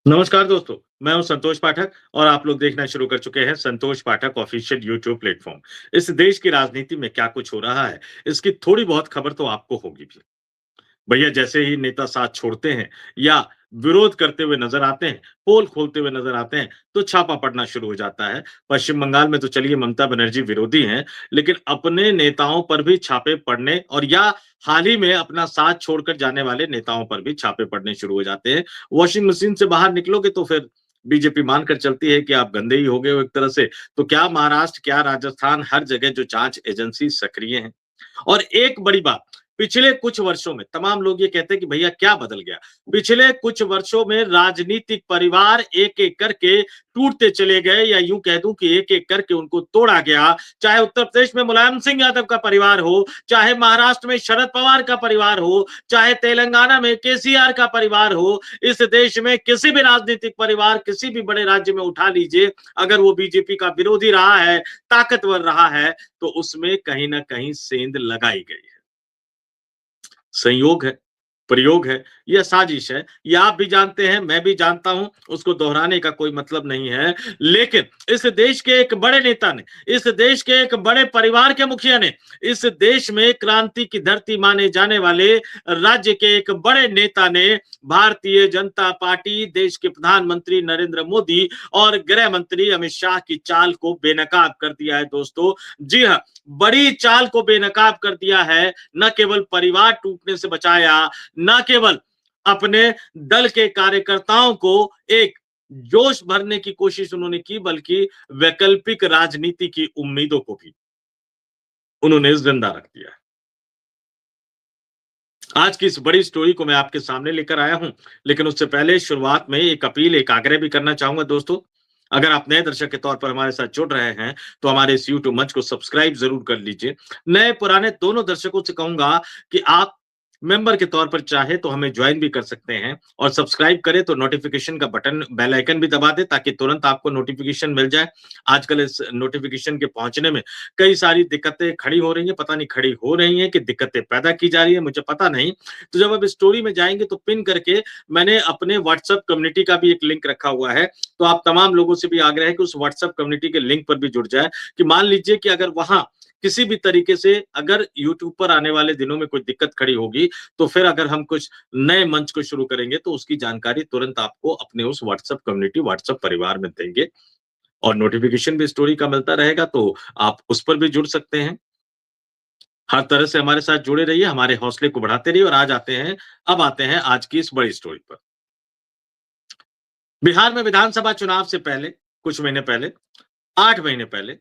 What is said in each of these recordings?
नमस्कार दोस्तों, मैं हूं संतोष पाठक और आप लोग देखना शुरू कर चुके हैं संतोष पाठक ऑफिशियल यूट्यूब प्लेटफॉर्म। इस देश की राजनीति में क्या कुछ हो रहा है, इसकी थोड़ी बहुत खबर तो आपको होगी भी। भैया जैसे ही नेता साथ छोड़ते हैं या विरोध करते हुए नजर आते हैं, पोल खोलते हुए नजर आते हैं, तो छापा पड़ना शुरू हो जाता है। पश्चिम बंगाल में तो चलिए ममता बनर्जी विरोधी हैं, लेकिन अपने नेताओं पर भी छापे पड़ने और या हाल ही में अपना साथ छोड़कर जाने वाले नेताओं पर भी छापे पड़ने शुरू हो जाते हैं। वॉशिंग मशीन से बाहर निकलोगे तो फिर बीजेपी मानकर चलती है कि आप गंदे ही हो गए हो एक तरह से। तो क्या महाराष्ट्र, क्या राजस्थान, हर जगह जो जांच एजेंसी सक्रिय हैं। और एक बड़ी बात, पिछले कुछ वर्षों में तमाम लोग ये कहते हैं कि भैया क्या बदल गया? पिछले कुछ वर्षों में राजनीतिक परिवार एक-एक करके टूटते चले गए या यूँ कह दूँ कि एक-एक करके उनको तोड़ा गया। चाहे उत्तर प्रदेश में मुलायम सिंह यादव का परिवार हो, चाहे महाराष्ट्र में शरद पवार का परिवार हो, चाहे तेलंगाना में केसीआर का परिवार हो, इस देश में किसी भी राजनीतिक परिवार, किसी भी बड़े राज्य में उठा लीजिए, अगर वो बीजेपी का विरोधी रहा है, ताकतवर रहा है, तो उसमें कहीं न कहीं सेंध लगाई गई है। संयोग है, प्रयोग है, या साजिश है, ये आप भी जानते हैं, मैं भी जानता हूं, उसको दोहराने का कोई मतलब नहीं है। लेकिन इस देश के एक बड़े नेता ने, इस देश के एक बड़े परिवार के मुखिया ने, इस देश में क्रांति की धरती माने जाने वाले राज्य के एक बड़े नेता ने भारतीय जनता पार्टी, देश के प्रधानमंत्री नरेंद्र मोदी और गृह मंत्री अमित शाह की चाल को बेनकाब कर दिया है दोस्तों। जी हाँ, बड़ी चाल को बेनकाब कर दिया है। न केवल परिवार टूटने से बचाया, न केवल अपने दल के कार्यकर्ताओं को एक जोश भरने की कोशिश उन्होंने की, बल्कि वैकल्पिक राजनीति की उम्मीदों को भी उन्होंने जिंदा रख दिया है। आज की इस बड़ी स्टोरी को मैं आपके सामने लेकर आया हूं, लेकिन उससे पहले शुरुआत में एक अपील, एक आग्रह भी करना चाहूंगा दोस्तों। अगर आप नए दर्शक के तौर पर हमारे साथ जुड़ रहे हैं, तो हमारे इस यूट्यूब मंच को सब्सक्राइब जरूर कर लीजिए। नए पुराने दोनों दर्शकों से कहूंगा कि आप मेंबर के तौर पर चाहे तो हमें ज्वाइन भी कर सकते हैं, और सब्सक्राइब करें तो नोटिफिकेशन का बटन, बेल आइकन भी दबा दें ताकि तुरंत आपको नोटिफिकेशन मिल जाए। आजकल इस नोटिफिकेशन के पहुंचने में कई सारी दिक्कतें खड़ी हो रही हैं, पता नहीं खड़ी हो रही हैं कि दिक्कतें पैदा की जा रही है, मुझे पता नहीं। तो जब आप स्टोरी में जाएंगे तो पिन करके मैंने अपने व्हाट्सएप कम्युनिटी का भी एक लिंक रखा हुआ है। तो आप तमाम लोगों से भी आग्रह है कि उस व्हाट्सएप कम्युनिटी के लिंक पर भी जुड़ जाए, कि मान लीजिए कि अगर वहां किसी भी तरीके से अगर यूट्यूब पर आने वाले दिनों में कोई दिक्कत खड़ी होगी, तो फिर अगर हम कुछ नए मंच को शुरू करेंगे तो उसकी जानकारी तुरंत आपको अपने उस व्हाट्सएप कम्युनिटी, व्हाट्सएप परिवार में देंगे। और नोटिफिकेशन भी स्टोरी का मिलता रहेगा, तो आप उस पर भी जुड़ सकते हैं। हर तरह से हमारे साथ जुड़े रहिए, हमारे हौसले को बढ़ाते रहिए। और अब आते हैं आज की इस बड़ी स्टोरी पर। बिहार में विधानसभा चुनाव से पहले, कुछ महीने पहले, 8 महीने पहले,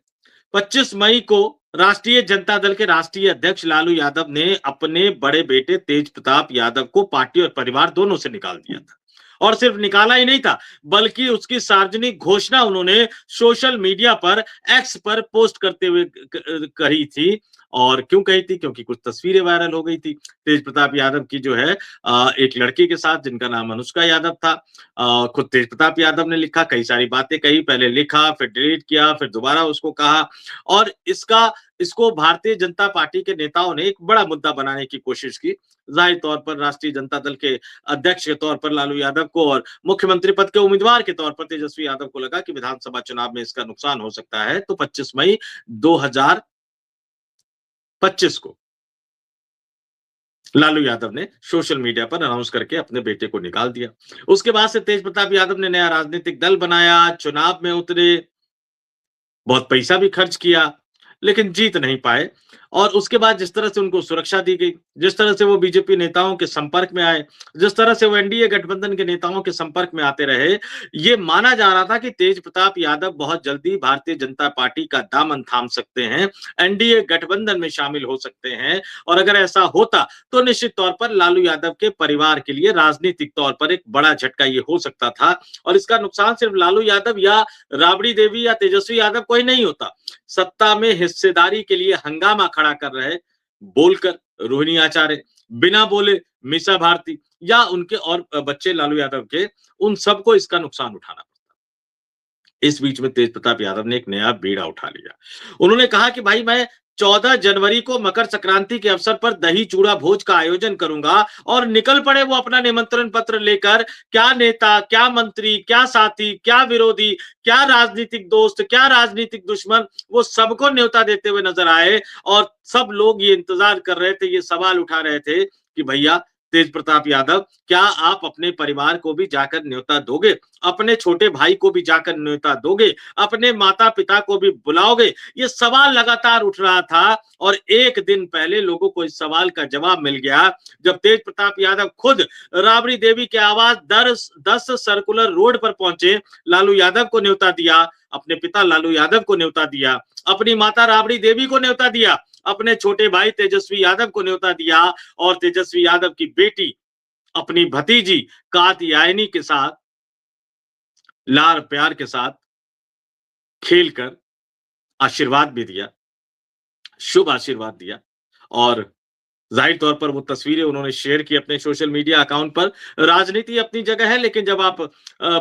25 मई को राष्ट्रीय जनता दल के राष्ट्रीय अध्यक्ष लालू यादव ने अपने बड़े बेटे तेज प्रताप यादव को पार्टी और परिवार दोनों से निकाल दिया था। और सिर्फ निकाला ही नहीं था, बल्कि उसकी सार्वजनिक घोषणा उन्होंने सोशल मीडिया पर, एक्स पर पोस्ट करते हुए कही थी। और क्यों कही थी? क्योंकि कुछ तस्वीरें वायरल हो गई थी तेज प्रताप यादव की, जो है एक लड़की के साथ, जिनका नाम अनुष्का यादव था। खुद तेज प्रताप यादव ने लिखा, कई सारी बातें कही, पहले लिखा, फिर डिलीट किया, फिर दोबारा उसको कहा। और इसको भारतीय जनता पार्टी के नेताओं ने एक बड़ा मुद्दा बनाने की कोशिश की। जाहिर तौर पर राष्ट्रीय जनता दल के अध्यक्ष के तौर पर लालू यादव को और मुख्यमंत्री पद के उम्मीदवार के तौर पर तेजस्वी यादव को लगा कि विधानसभा चुनाव में इसका नुकसान हो सकता है। तो 25 मई 2025 को लालू यादव ने सोशल मीडिया पर अनाउंस करके अपने बेटे को निकाल दिया। उसके बाद से तेज प्रताप यादव ने नया राजनीतिक दल बनाया, चुनाव में उतरे, बहुत पैसा भी खर्च किया, लेकिन जीत नहीं पाए। और उसके बाद जिस तरह से उनको सुरक्षा दी गई, जिस तरह से वो बीजेपी नेताओं के संपर्क में आए, जिस तरह से वो एनडीए गठबंधन के नेताओं के संपर्क में आते रहे, ये माना जा रहा था कि तेज प्रताप यादव बहुत जल्दी भारतीय जनता पार्टी का दामन थाम सकते हैं, एनडीए गठबंधन में शामिल हो सकते हैं। और अगर ऐसा होता तो निश्चित तौर पर लालू यादव के परिवार के लिए राजनीतिक तौर पर एक बड़ा झटका ये हो सकता था। और इसका नुकसान सिर्फ लालू यादव या राबड़ी देवी या तेजस्वी यादव को ही नहीं होता। सत्ता में हिस्सेदारी के लिए हंगामा खड़ा कर रहे, बोलकर रोहिणी आचार्य, बिना बोले मीसा भारती, या उनके और बच्चे लालू यादव के, उन सबको इसका नुकसान उठाना पड़ता। इस बीच में तेज प्रताप यादव ने एक नया बीड़ा उठा लिया। उन्होंने कहा कि भाई मैं 14 जनवरी को मकर संक्रांति के अवसर पर दही चूड़ा भोज का आयोजन करूंगा और निकल पड़े वो अपना निमंत्रण पत्र लेकर। क्या नेता, क्या मंत्री, क्या साथी, क्या विरोधी, क्या राजनीतिक दोस्त, क्या राजनीतिक दुश्मन, वो सबको न्योता देते हुए नजर आए। और सब लोग ये इंतजार कर रहे थे, ये सवाल उठा रहे थे कि भैया तेज प्रताप यादव, क्या आप अपने परिवार को भी जाकर न्योता दोगे? अपने छोटे भाई को भी जाकर न्योता दोगे? अपने माता पिता को भी बुलाओगे? ये सवाल लगातार उठ रहा था। और एक दिन पहले लोगों को इस सवाल का जवाब मिल गया, जब तेज प्रताप यादव खुद राबड़ी देवी के आवास 10 सर्कुलर रोड पर पहुंचे। लालू यादव को न्योता दिया, अपने पिता लालू यादव को न्योता दिया, अपनी माता राबड़ी देवी को न्योता दिया, अपने छोटे भाई तेजस्वी यादव को न्योता दिया, और तेजस्वी यादव की बेटी अपनी भतीजी कात्यायनी के साथ लाड़ प्यार के साथ खेलकर आशीर्वाद भी दिया, शुभ आशीर्वाद दिया। और जाहिर तौर पर वो तस्वीरें उन्होंने शेयर की अपने सोशल मीडिया अकाउंट पर। राजनीति अपनी जगह है, लेकिन जब आप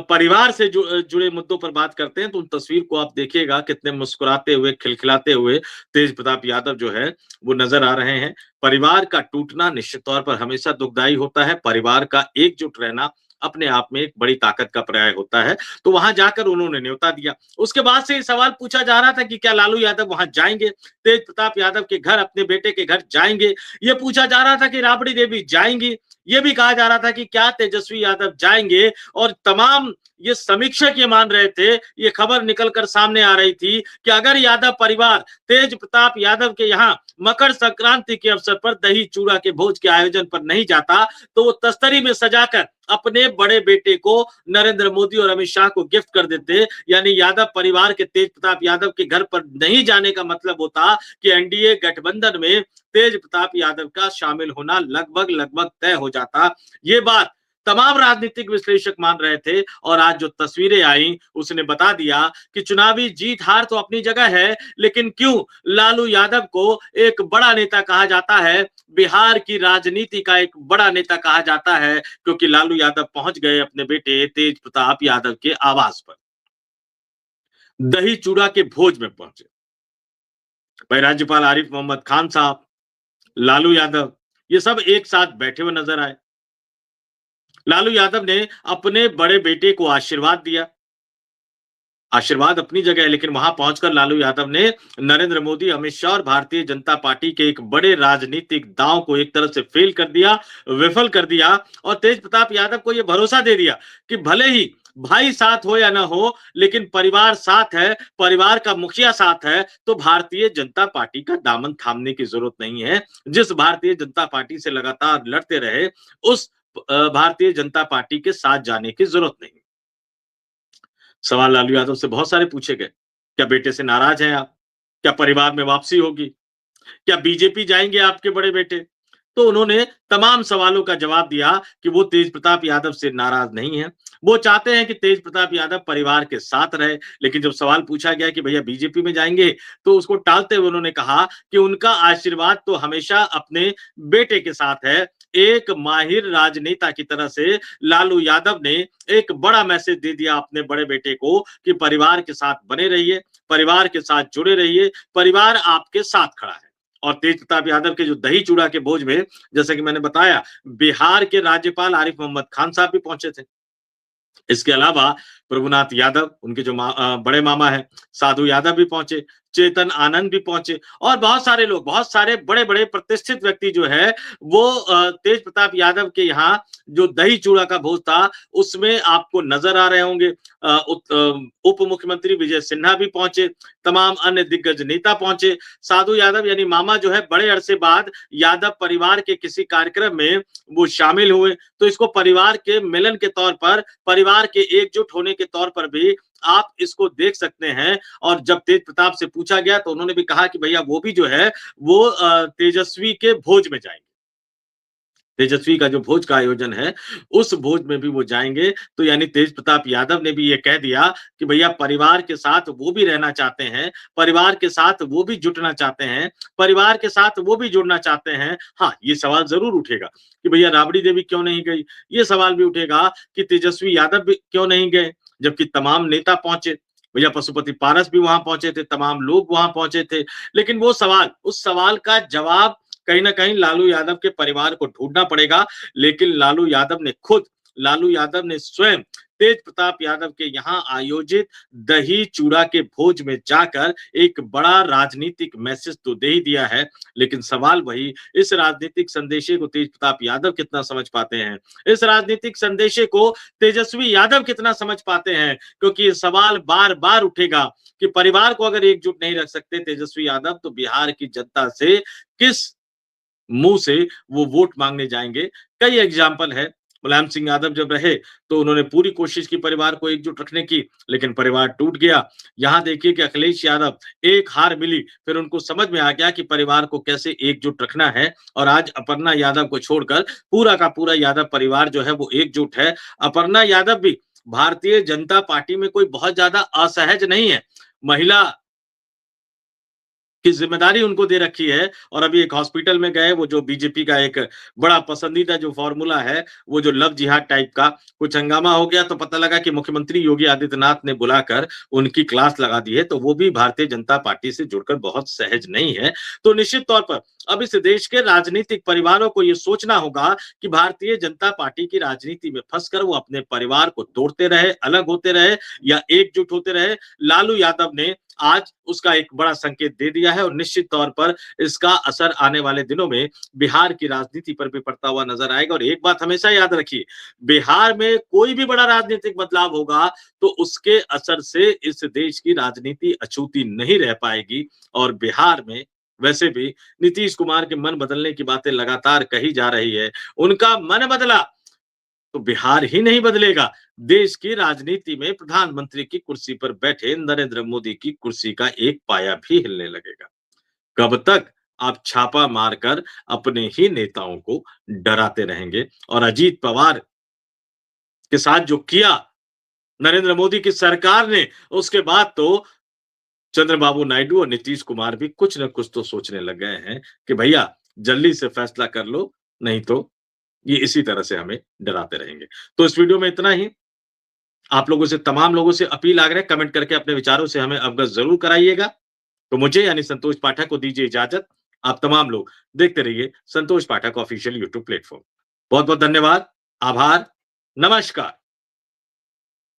परिवार से जुड़े मुद्दों पर बात करते हैं तो उन तस्वीर को आप देखिएगा, कितने मुस्कुराते हुए, खिलखिलाते हुए तेज प्रताप यादव जो है वो नजर आ रहे हैं। परिवार का टूटना निश्चित तौर पर हमेशा दुखदाई होता है। परिवार का एकजुट रहना अपने आप में एक बड़ी ताकत का पर्याय होता है। तो वहां जाकर उन्होंने न्योता दिया। उसके बाद से ये सवाल पूछा जा रहा था कि क्या लालू यादव वहां जाएंगे, तेज प्रताप यादव के घर, अपने बेटे के घर जाएंगे। ये पूछा जा रहा था कि राबड़ी देवी जाएंगी। ये भी कहा जा रहा था कि क्या तेजस्वी यादव जाएंगे। और तमाम ये समीक्षक ये मान रहे थे, ये खबर निकलकर सामने आ रही थी कि अगर यादव परिवार तेज प्रताप यादव के यहाँ मकर संक्रांति के अवसर पर दही चूड़ा के भोज के आयोजन पर नहीं जाता, तो वो तस्तरी में सजाकर अपने बड़े बेटे को नरेंद्र मोदी और अमित शाह को गिफ्ट कर देते। यानी यादव परिवार के तेज प्रताप यादव के घर पर नहीं जाने का मतलब होता कि एनडीए गठबंधन में तेज प्रताप यादव का शामिल होना लगभग लगभग तय हो जाता। ये बात तमाम राजनीतिक विश्लेषक मान रहे थे। और आज जो तस्वीरें आई उसने बता दिया कि चुनावी जीत हार तो अपनी जगह है, लेकिन क्यों लालू यादव को एक बड़ा नेता कहा जाता है, बिहार की राजनीति का एक बड़ा नेता कहा जाता है, क्योंकि लालू यादव पहुंच गए अपने बेटे तेज प्रताप यादव के आवास पर, दही चूड़ा के भोज में पहुंचे। भाई राज्यपाल आरिफ मोहम्मद खान साहब, लालू यादव, ये सब एक साथ बैठे हुए नजर आए। लालू यादव ने अपने बड़े बेटे को आशीर्वाद दिया। आशीर्वाद अपनी जगह है, लेकिन वहां पहुंचकर लालू यादव ने नरेंद्र मोदी, अमित शाह और भारतीय जनता पार्टी के एक बड़े राजनीतिक दांव को एक तरह से फेल कर दिया, विफल कर दिया। और तेज प्रताप यादव को यह भरोसा दे दिया कि भले ही भाई साथ हो या ना हो, लेकिन परिवार साथ है, परिवार का मुखिया साथ है, तो भारतीय जनता पार्टी का दामन थामने की जरूरत नहीं है। जिस भारतीय जनता पार्टी से लगातार लड़ते रहे, उस भारतीय जनता पार्टी के साथ जाने की जरूरत नहीं। सवाल लालू यादव से बहुत सारे पूछे गए। क्या बेटे से नाराज हैं आप? क्या परिवार में वापसी होगी? क्या बीजेपी जाएंगे आपके बड़े बेटे? तो उन्होंने तमाम सवालों का जवाब दिया कि वो तेज प्रताप यादव से नाराज नहीं है। वो चाहते हैं कि तेज प्रताप यादव परिवार के साथ रहे। लेकिन जब सवाल पूछा गया कि भैया बीजेपी में जाएंगे, तो उसको टालते हुए उन्होंने कहा कि उनका आशीर्वाद तो हमेशा अपने बेटे के साथ है। एक माहिर राजनेता की तरह से लालू यादव ने एक बड़ा मैसेज दे दिया अपने बड़े बेटे को कि परिवार के साथ बने रहिए, परिवार के साथ जुड़े रहिए, परिवार आपके साथ खड़ा है। और तेज प्रताप यादव के जो दही चूड़ा के भोज में, जैसा कि मैंने बताया, बिहार के राज्यपाल आरिफ मोहम्मद खान साहब भी पहुंचे थे। इसके अलावा प्रभुनाथ यादव, उनके जो बड़े मामा हैं, साधु यादव भी पहुंचे, चेतन आनंद भी पहुंचे, और बहुत सारे लोग, बहुत सारे बड़े-बड़े प्रतिष्ठित व्यक्ति जो है वो तेज प्रताप यादव के यहाँ जो दही चूड़ा का भोज था उसमें आपको नजर आ रहे होंगे। उप मुख्यमंत्री विजय सिन्हा भी पहुंचे, तमाम अन्य दिग्गज नेता पहुंचे। साधु यादव यानी मामा जो है बड़े अरसे बाद यादव परिवार के किसी कार्यक्रम में वो शामिल हुए। तो इसको परिवार के मिलन के तौर पर, परिवार के एकजुट होने के तौर पर भी आप इसको देख सकते हैं। और जब तेज प्रताप से पूछा गया तो उन्होंने भी कहा कि भैया वो भी जो है वो तेजस्वी के भोज में जाएंगे। तेजस्वी का जो भोज का आयोजन है, उस भोज में भी वो जाएंगे। तो यानी तेज प्रताप यादव ने भी ये कह दिया कि भैया परिवार के साथ वो भी रहना चाहते हैं, परिवार के साथ वो भी जुटना चाहते हैं, परिवार के साथ वो भी जुड़ना चाहते हैं। हाँ, ये सवाल जरूर उठेगा कि भैया राबड़ी देवी क्यों नहीं गई? ये सवाल भी उठेगा कि तेजस्वी यादव भी क्यों नहीं गए? जबकि तमाम नेता पहुंचे, भैया पशुपति पारस भी वहां पहुंचे थे, तमाम लोग वहां पहुंचे थे, लेकिन वो सवाल, उस सवाल का जवाब कहीं ना कहीं लालू यादव के परिवार को ढूंढना पड़ेगा। लेकिन लालू यादव ने स्वयं तेज प्रताप यादव के यहाँ आयोजित दही चूड़ा के भोज में जाकर एक बड़ा राजनीतिक मैसेज तो दे ही दिया है। लेकिन सवाल वही, इस राजनीतिक संदेशे को तेज प्रताप यादव कितना समझ पाते हैं, इस राजनीतिक संदेशे को तेजस्वी यादव कितना समझ पाते हैं। क्योंकि ये सवाल बार बार उठेगा कि परिवार को अगर एकजुट नहीं रख सकते तेजस्वी यादव, तो बिहार की जनता से किस मुंह से वो वोट मांगने जाएंगे। कई एग्जाम्पल है, मुलायम सिंह यादव जब रहे तो उन्होंने पूरी कोशिश की परिवार को एकजुट रखने की, लेकिन परिवार टूट गया। यहाँ देखिए कि अखिलेश यादव, एक हार मिली, फिर उनको समझ में आ गया कि परिवार को कैसे एकजुट रखना है, और आज अपर्णा यादव को छोड़कर पूरा का पूरा यादव परिवार जो है वो एकजुट है। अपर्णा यादव भी भारतीय जनता पार्टी में कोई बहुत ज्यादा असहज नहीं है, महिला की जिम्मेदारी उनको दे रखी है। और अभी एक हॉस्पिटल में गए, वो जो बीजेपी का एक बड़ा पसंदीदा जो फॉर्मूला है, वो जो लव जिहाद टाइप का कुछ हंगामा हो गया, तो पता लगा कि मुख्यमंत्री योगी आदित्यनाथ ने बुलाकर उनकी क्लास लगा दी है, तो वो भी भारतीय जनता पार्टी से जुड़कर बहुत सहज नहीं है। तो निश्चित तौर पर अब इस देश के राजनीतिक परिवारों को ये सोचना होगा कि भारतीय जनता पार्टी की राजनीति में फंसकर वो अपने परिवार को तोड़ते रहे, अलग होते रहे, या एकजुट होते रहे। लालू यादव ने आज उसका एक बड़ा संकेत दे दिया है, और निश्चित तौर पर इसका असर आने वाले दिनों में बिहार की राजनीति पर भी पड़ता हुआ नजर आएगा। और एक बात हमेशा याद रखिए, बिहार में कोई भी बड़ा राजनीतिक बदलाव होगा तो उसके असर से इस देश की राजनीति अछूती नहीं रह पाएगी। और बिहार में वैसे भी नीतीश कुमार के मन बदलने की बातें लगातार कही जा रही है। उनका मन बदला तो बिहार ही नहीं बदलेगा, देश की राजनीति में प्रधानमंत्री की कुर्सी पर बैठे नरेंद्र मोदी की कुर्सी का एक पाया भी हिलने लगेगा। कब तक आप छापा मारकर अपने ही नेताओं को डराते रहेंगे? और अजीत पवार के साथ जो किया नरेंद्र मोदी की सरकार ने, उसके बाद तो चंद्रबाबू नायडू और नीतीश कुमार भी कुछ न कुछ तो सोचने लग गए हैं कि भैया जल्दी से फैसला कर लो, नहीं तो ये इसी तरह से हमें डराते रहेंगे। तो इस वीडियो में इतना ही। आप लोगों से, तमाम लोगों से अपील आग्रह, कमेंट करके अपने विचारों से हमें अवगत जरूर कराइएगा। तो मुझे यानी संतोष पाठक को दीजिए इजाजत। आप तमाम लोग देखते रहिए संतोष पाठक ऑफिशियल यूट्यूब प्लेटफॉर्म। बहुत बहुत धन्यवाद, आभार, नमस्कार।